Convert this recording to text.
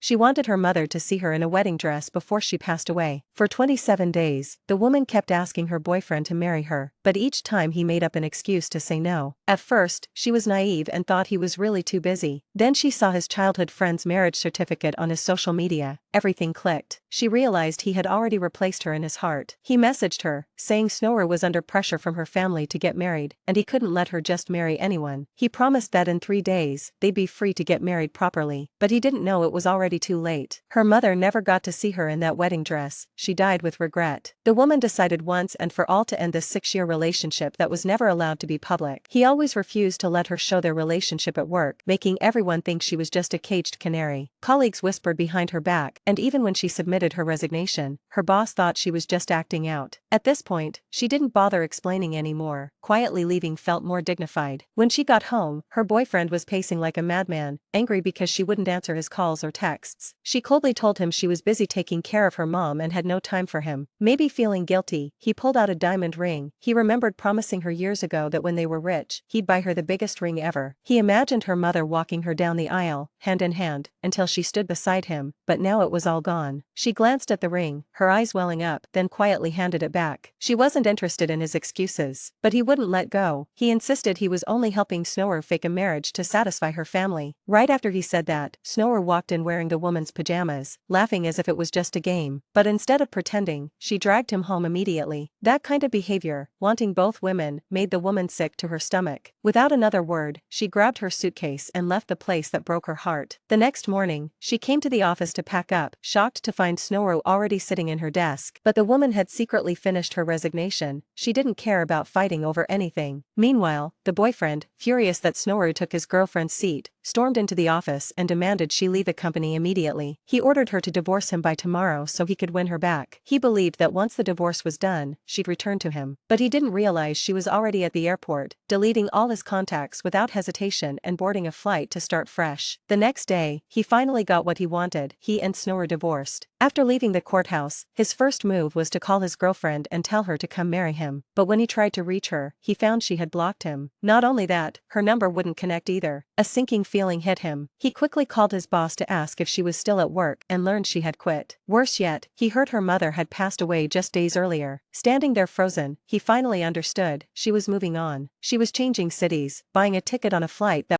She wanted her mother to see her in a wedding dress before she passed away. For 27 days, the woman kept asking her boyfriend to marry her, but each time he made up an excuse to say no. At first, she was naive and thought he was really too busy. Then she saw his childhood friend's marriage certificate on his social media. Everything clicked. She realized he had already replaced her in his heart. He messaged her, saying Snorer was under pressure from her family to get married, and he couldn't let her just marry anyone. He promised that in 3 days, they'd be free to get married properly, but he didn't know it was already too late. Her mother never got to see her in that wedding dress. She died with regret. The woman decided once and for all to end this 6-year relationship that was never allowed to be public. He always refused to let her show their relationship at work, making everyone think she was just a caged canary. Colleagues whispered behind her back, and even when she submitted her resignation, her boss thought she was just acting out. At this point, she didn't bother explaining anymore. Quietly leaving felt more dignified. When she got home, her boyfriend was pacing like a madman, angry because she wouldn't answer his calls or texts. She coldly told him she was busy taking care of her mom and had no time for him. Maybe feeling guilty, he pulled out a diamond ring. He remembered promising her years ago that when they were rich, he'd buy her the biggest ring ever. He imagined her mother walking her down the aisle, hand in hand, until she stood beside him, but now it was all gone. She glanced at the ring, her eyes welling up, then quietly handed it back. She wasn't interested in his excuses, but he wouldn't let go. He insisted he was only helping Snorer fake a marriage to satisfy her family. Right after he said that, Snorer walked in wearing the woman's pajamas, laughing as if it was just a game. But instead of pretending, she dragged him home immediately. That kind of behavior, wanting both women, made the woman sick to her stomach. Without another word, she grabbed her suitcase and left the place that broke her heart. The next morning, she came to the office to pack up, shocked to find Snorer already sitting in her desk. But the woman had secretly finished her resignation. She didn't care about fighting over anything. Meanwhile, the boyfriend, furious that Snorer took his girlfriend's seat, stormed into the office and demanded she leave the company immediately. He ordered her to divorce him by tomorrow so he could win her back. He believed that once the divorce was done, she'd return to him. But he didn't realize she was already at the airport, deleting all his contacts without hesitation and boarding a flight to start fresh. The next day, he finally got what he wanted. He and Snorer divorced. After leaving the courthouse, his first move was to call his girlfriend and tell her to come marry him. But when he tried to reach her, he found she had blocked him. Not only that, her number wouldn't connect either. A sinking feeling hit him. He quickly called his boss to ask if she was still at work and learned she had quit. Worse yet, he heard her mother had passed away just days earlier. Standing there frozen, he finally understood. She was moving on. She was changing cities, buying a ticket on a flight that